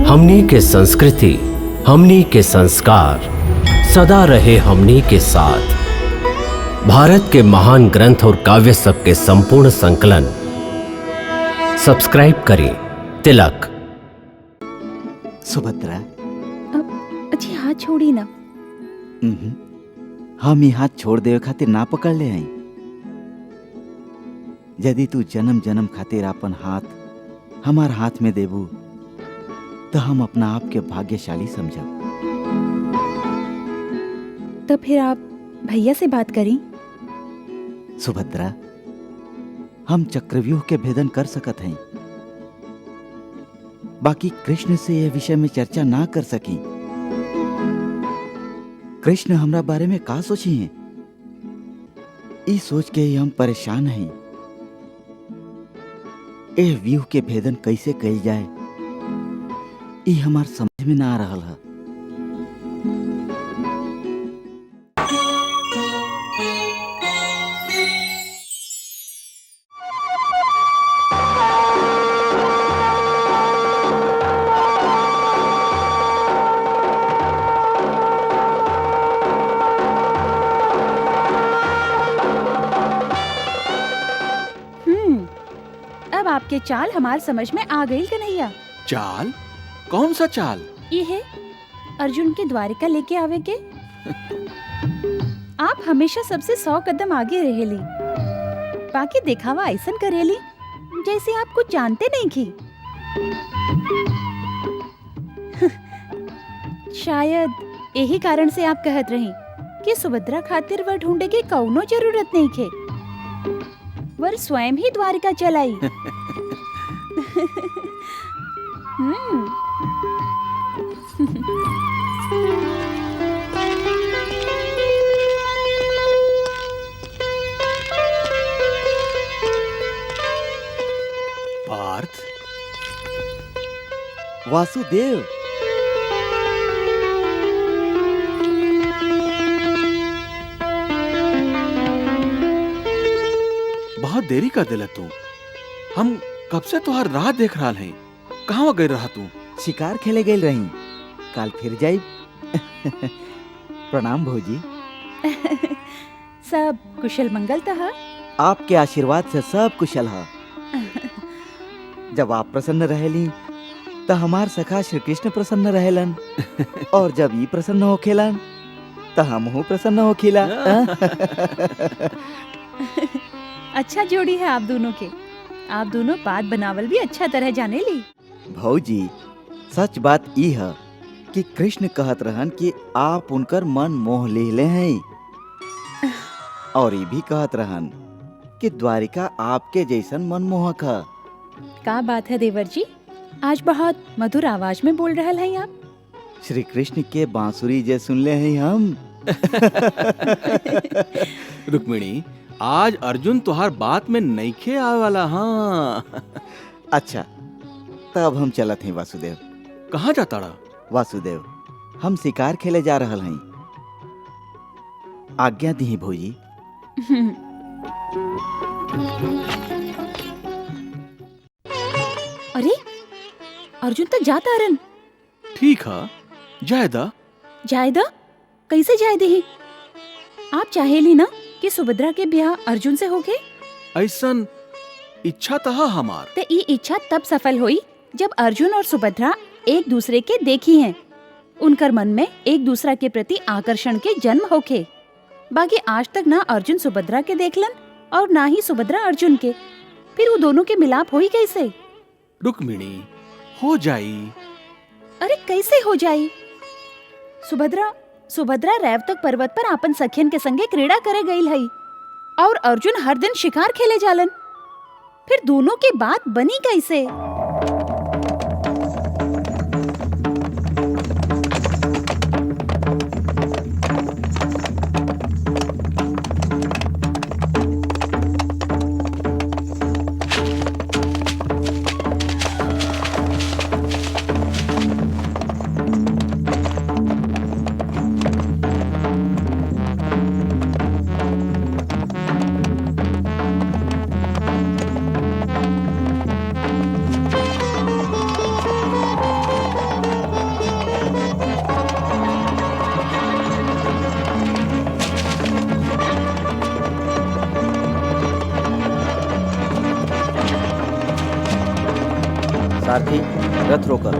हमनी के संस्कृति, हमनी के संस्कार सदा रहे हमनी के साथ। भारत के महान ग्रंथ और काव्य सब के संपूर्ण संकलन सब्सक्राइब करें तिलक। सुभद्रा, अच्छी हाथ छोड़ी ना। हम ही हाथ छोड़ देवे खातिर ना पकड़ ले आई। यदि तू जन्म जन्म खातिर अपन हाथ हमार हाथ में देबू तो हम अपना आप के भाग्यशाली समझब। तो फिर आप भैया से बात करी। सुभद्रा, हम चक्रव्यूह के भेदन कर सकत हैं, बाकी कृष्ण से यह विषय में चर्चा ना कर सकी। कृष्ण हमरा बारे में का सोची हैं, ई सोच के ही हम परेशान हैं। एह व्यूह के भेदन कैसे कही जाए, ई हमार समझ में ना आ रहल है। अब आपके चाल हमार समझ में आ गई कन्हैया। चाल? कौन सा चाल? ये है अर्जुन के द्वारिका लेके आवे के। आप हमेशा सबसे 100 कदम आगे रहेली, बाकी दिखावा ऐसन करेली जैसे आप कुछ जानते नहीं की। शायद यही कारण से आप कहत रही कि सुभद्रा खातिर वह ढूंढे की कौनो जरूरत नहीं थे, वर स्वयं ही द्वारिका चलाई। पार्थ, वासुदेव, बहुत देरी कर दिला तू। हम कब से तुहार राह देख रहा हैं। कहाँ गई रहा तू? शिकार खेले गए रही, काल फिर जाई। प्रणाम भौजी। सब कुशल मंगल तहा। आपके आशीर्वाद से सब कुशल है। जब आप प्रसन्न रहेली तो हमार सखा श्री कृष्ण प्रसन्न रहेलन, और जब ई प्रसन्न होखेलन तो हमहू प्रसन्न होखिला। अच्छा जोड़ी है आप दोनों के। आप दोनों बात बनावल भी अच्छा तरह जाने ली। भौजी, सच बात ई है कि कृष्ण कहत रहन कि आप उनकर मन मोह ले हैं, और ये भी कहत रहन कि द्वारिका आपके जैसन मनमोहक है। का बात है देवर जी, आज बहुत मधुर आवाज में बोल रहे हैं आप। श्री कृष्ण के बांसुरी जे सुनले हैं हम। रुक्मिणी, आज अर्जुन तुहार बात में नईखे आवे वाला। हाँ। अच्छा, तब हम चलत हैं वासुदेव। कहाँ जाता रहा? वासुदेव, हम शिकार खेले जा रहल हैं, आज्ञा दी भौजी। अरे अर्जुन तो जाता रन। ठीक है, जायदा। जायदा कैसे जायदे ही? आप चाहेली ना कि सुभद्रा के ब्याह अर्जुन से होके? ऐसन इच्छा तहा हमार। ते ई इच्छा तब सफल हुई जब अर्जुन और सुभद्रा एक दूसरे के देखी हैं, उनकर मन में एक दूसरा के प्रति आकर्षण के जन्म होके। बाकी आज तक ना अर्जुन सुभद्रा के देखलन और ना ही सुभद्रा अर्जुन के, फिर वो दोनों के मिलाप हुई कैसे? रुक्मिणी, हो जाई। अरे कैसे हो जाई? सुभद्रा रैवतक पर्वत पर आपन सखियन के संगे क्रीड़ा करे गईल हई, और अर्जुन हर दिन शिकार खेले जालन। फिर दोनों की बात बनी कैसे? सारथी, रथ रोकर।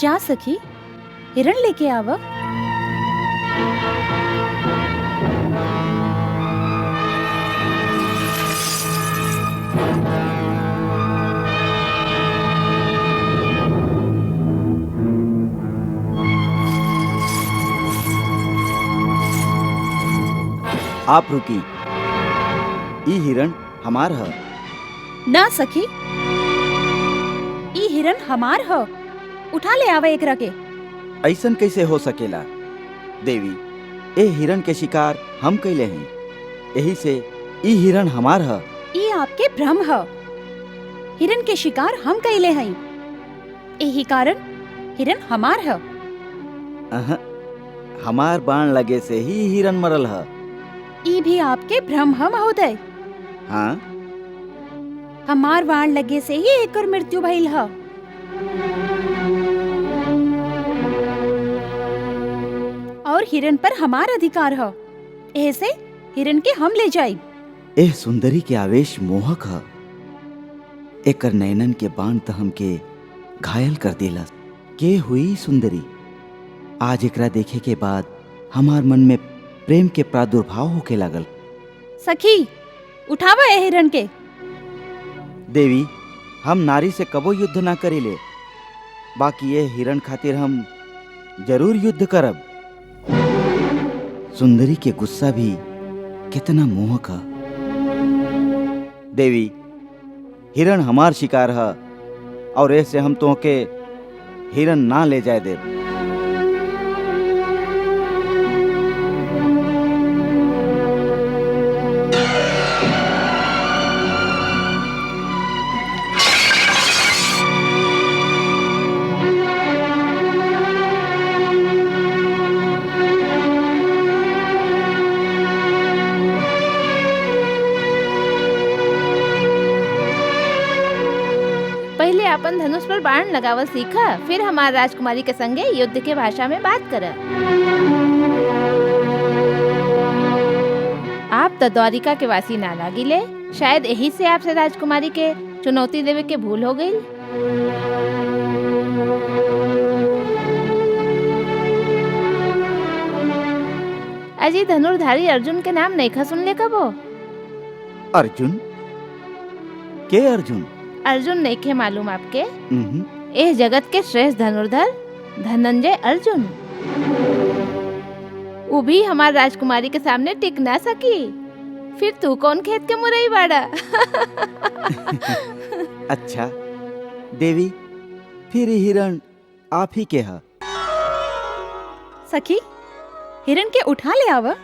जा सखी, हिरण लेके आव। आप रुकी, ई हिरण हमार है। ना सखी, ई हिरण हमार ह। उठा ले आवा एकरा के। ऐसन कैसे हो सकेला देवी? ए हिरण के शिकार हम कैले हैं, यही से ई हिरण हमार है। ई आपके भ्रम ह। हिरण के शिकार हम कैले हई, यही कारण हिरण हमार ह। अहं, हमार बाण लगे से ही हिरण मरल है। ई भी आपके भ्रम ह महोदय। हाँ, हमार बाण लगे से ही एकर मृत्यु भइल ह। और हिरण पर हमार अधिकार है, ऐसे हिरण के हम ले जाई। एह सुंदरी के आवेश मोहक है। एकर नैनन के बाण त हमके घायल कर देला। के हुई सुंदरी? आज एकरा देखे के बाद हमार मन में प्रेम के प्रादुर्भाव होके लागल। सखी, उठावा ए हिरण के। देवी, हम नारी से कबो युद्ध ना करेले, बाकी ये हिरण खातिर हम जरूर युद्ध करब। सुंदरी के गुस्सा भी कितना मोहक है। देवी, हिरण हमार शिकार है और ऐसे हम तो के हिरण ना ले जाए दे। पहले अपन धनुष पर बाण लगावल सीखा, फिर हमार राजकुमारी के संगे युद्ध के भाषा में बात कर। आप तो द्वारिका के वासी ना लागिले, शायद यही से आपसे राजकुमारी के चुनौती देवे के भूल हो गई। अजी धनुर्धारी अर्जुन के नाम नहीं खा सुन ले कबो? अर्जुन? के अर्जुन? अर्जुन नहीं खे मालूम आपके? उहुं। एह जगत के श्रेष्ठ धनुर्धर धनंजय अर्जुन। वो भी हमार राजकुमारी के सामने टिक ना सकी। फिर तू कौन खेत के मुरई बाड़ा? अच्छा देवी, फिर ये हिरण आप ही के है। सखी, हिरण के उठा ले आवा।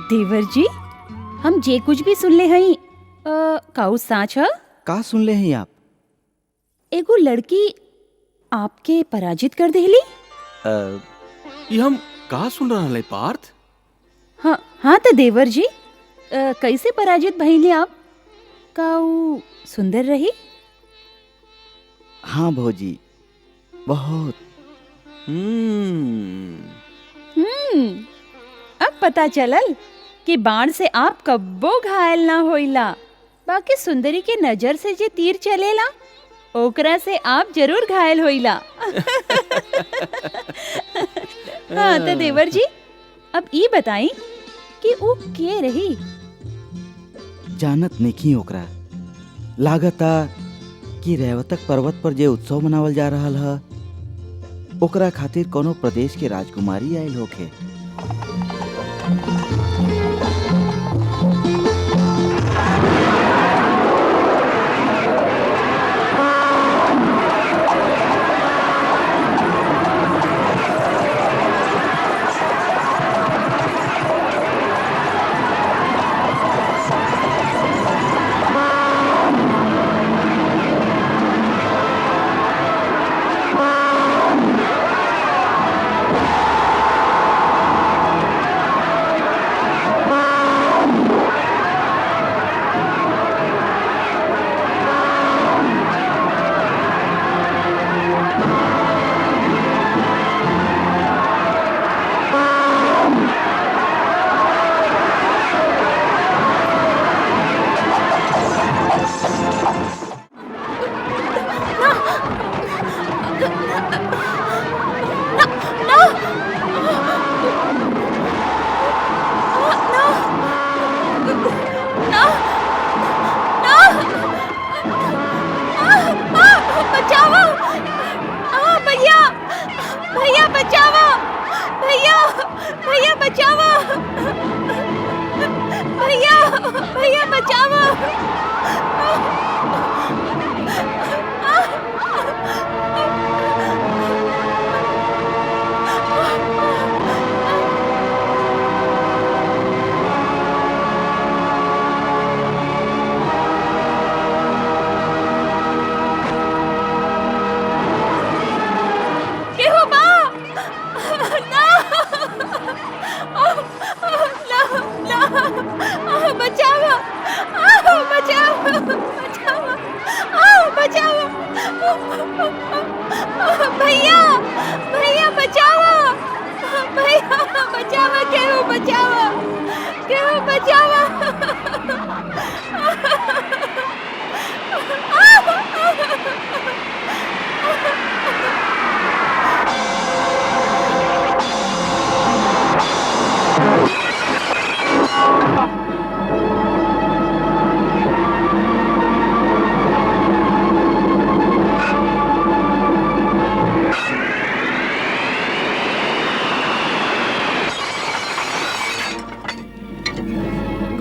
देवर जी, हम जे कुछ भी सुन ले हई काऊ साँच ह? का सुन ले हैं आप? एगो लड़की आपके पराजित कर देली। ये हम का सुन रहा है पार्थ? हाँ हाँ, तो देवर जी कैसे पराजित भइले आप? काऊ सुंदर रही? हाँ भौजी, बहुत। अब पता चलल कि बाण से आप कब्बो घायल ना होइला, बाकी सुंदरी के नजर से जे तीर चलेला ओकरा से आप जरूर घायल होइला। हाँ तो देवर जी, अब ई बताई कि ऊ के रही? जानत नहीं ओकरा। लागता कि रेवतक पर्वत पर जे उत्सव मनावल जा रहल ह ओकरा खातिर कोनो प्रदेश के राजकुमारी आयल होखे।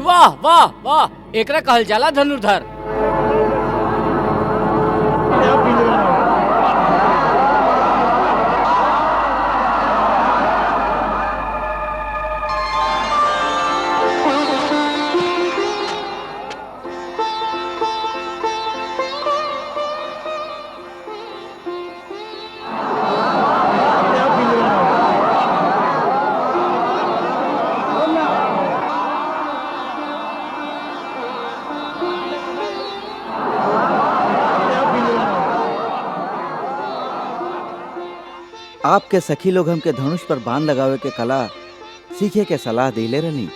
वाह वाह वाह, एकरा कहल जाला धनुर्धर। आपके सखी लोग हमके धनुष पर बाण लगावे के कला सीखे के सलाह दिले रहनी।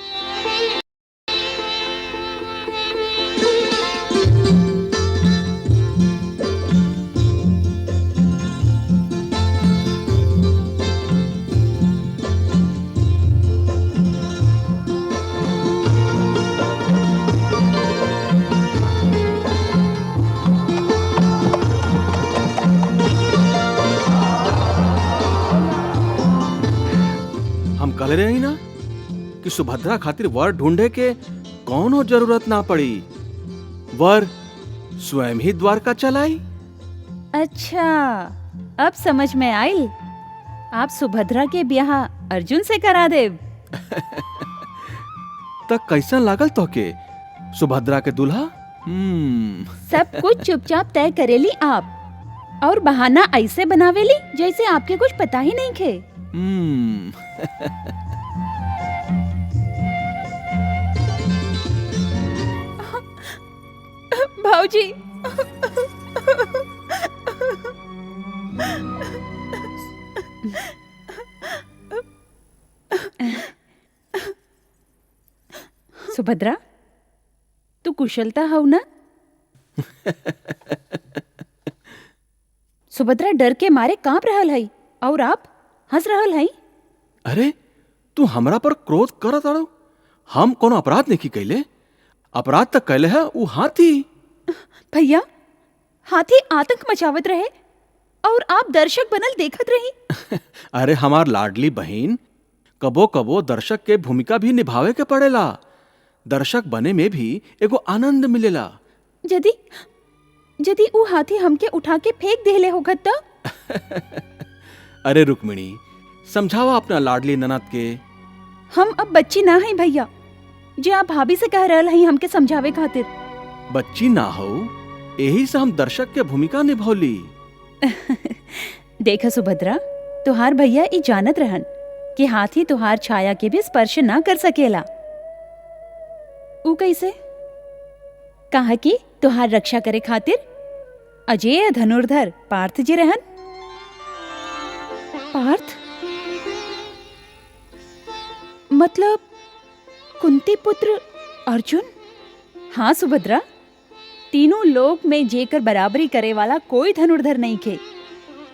कहले रही ना कि सुभद्रा खातिर वर ढूंढे के कौनो जरूरत ना पड़ी, वर स्वयं ही द्वारका चलाई। अच्छा, अब समझ में आइल। आप सुभद्रा के ब्याह अर्जुन से करा देव। तक कैसा लागल तोके सुभद्रा के दूल्हा? सब कुछ चुपचाप तय करेली आप, और बहाना ऐसे बनावेली जैसे आपके कुछ पता ही नहीं खे। भाऊजी, सुभद्रा, तू कुशलता हव ना? सुभद्रा डर के मारे कांप रहल है और आप हंस रहल है। अरे तू हमरा पर क्रोध करत आड़ो? हम कोनो अपराध नहीं कैले। अपराध तक कैले है वो हाथी। भैया, हाथी आतंक मचावत रहे और आप दर्शक बनल देखत रही। अरे हमार लाडली बहन, कबो कबो दर्शक के भूमिका भी निभावे के पड़ेला। दर्शक बने में भी एगो आनंद मिलेला। यदि यदि वो हाथी हमके उठा के फेंक देले होगत तो? अरे रुक्मिणी, समझावा अपना लाडली ननद के। हम अब बच्ची ना है भैया, जे आप भाभी से कह रहल हैं हमके समझावे खातिर। बच्ची ना हो, यही से हम दर्शक के भूमिका निभौली। देखा सुभद्रा, तुहार भैया ई जानत रहन कि हाथी तुहार छाया के भी स्पर्श ना कर सकेला। ऊ कैसे? कहा कि तुहार रक्षा करे खातिर अजय धनुर्धर पार्थ जी रहन। पार्थ मतलब कुंती पुत्र अर्जुन? हाँ सुभद्रा, तीनों लोक में जेकर बराबरी करे वाला कोई धनुर्धर नहीं खे,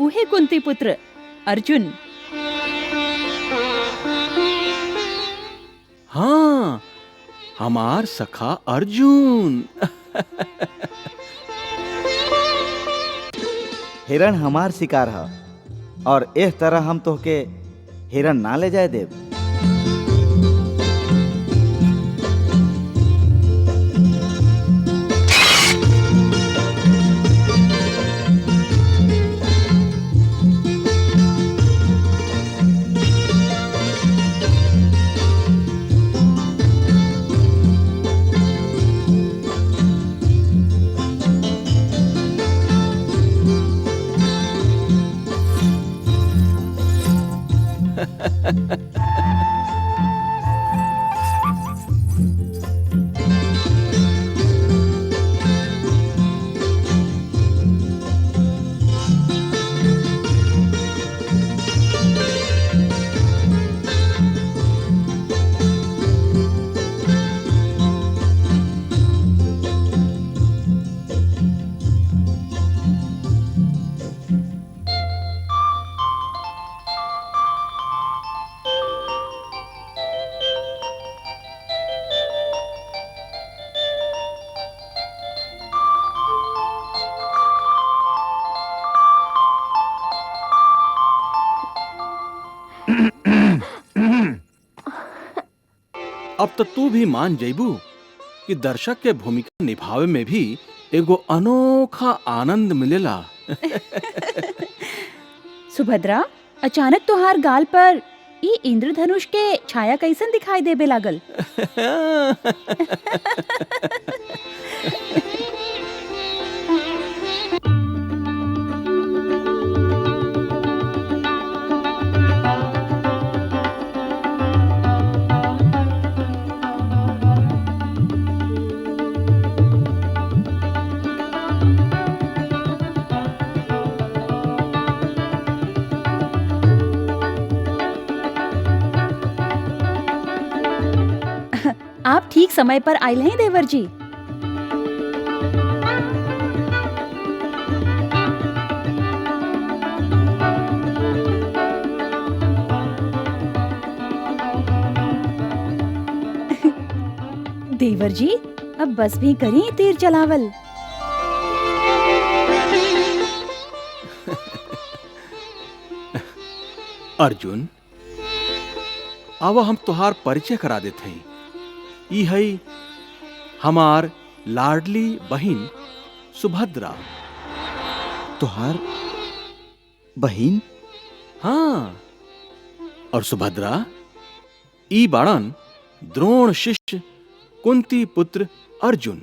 उहे कुंती पुत्र अर्जुन। हाँ, हमार सखा अर्जुन। हिरण हमार शिकार है, और एह तरह हम तोहके हिरण ना ले जाए देव। अब तो तू भी मान जइबू कि दर्शक के भूमिका निभावे में भी एगो अनोखा आनंद मिलेला। सुभद्रा, अचानक तुहार गाल पर ई इंद्रधनुष के छाया कैसन दिखाई देबे लागल? आप ठीक समय पर आयल हैं देवर जी। देवर जी, अब बस भी करें तीर चलावल। अर्जुन, अब हम तुहार परिचय करा देते हैं। ई है हमार लाडली बहिन सुभद्रा। तुहार बहिन? हाँ, और सुभद्रा ई बाड़न द्रोण शिष्य कुंती पुत्र अर्जुन।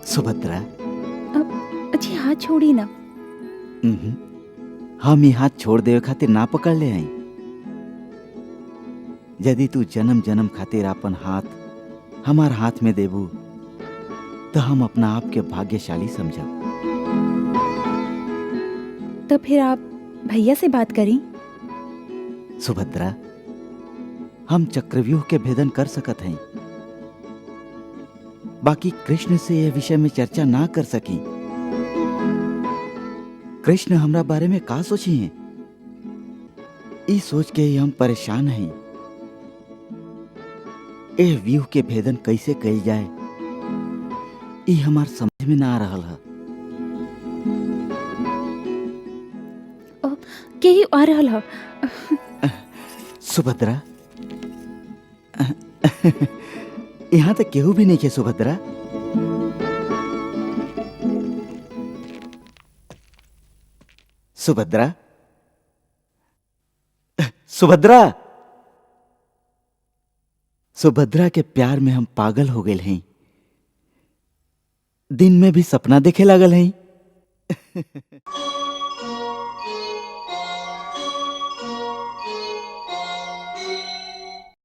सुभद्रा, अच्छी हाथ छोड़ी ना। हम ही हाथ छोड़ देवे खातिर ना पकड़ ले आई। यदि तू जन्म जन्म खातिर अपन हाथ हमार हाथ में देबू तो हम अपना आप के भाग्यशाली समझब। तो फिर आप भैया से बात करी। सुभद्रा, हम चक्रव्यूह के भेदन कर सकत हैं, बाकी कृष्ण से यह विषय में चर्चा ना कर सकी। कृष्ण हमरा बारे में का सोची हैं, ई सोच के ही हम परेशान हैं। यह व्यूह के भेदन कैसे कइल जाए, ई हमार समझ में ना आ रहल है। के ही आ रहल है। सुभद्रा, यहाँ तक केहू भी नहीं है। सुभद्रा, सुभद्रा, सुभद्रा, सुभद्रा के प्यार में हम पागल हो गए हैं। दिन में भी सपना देखे लागल हैं।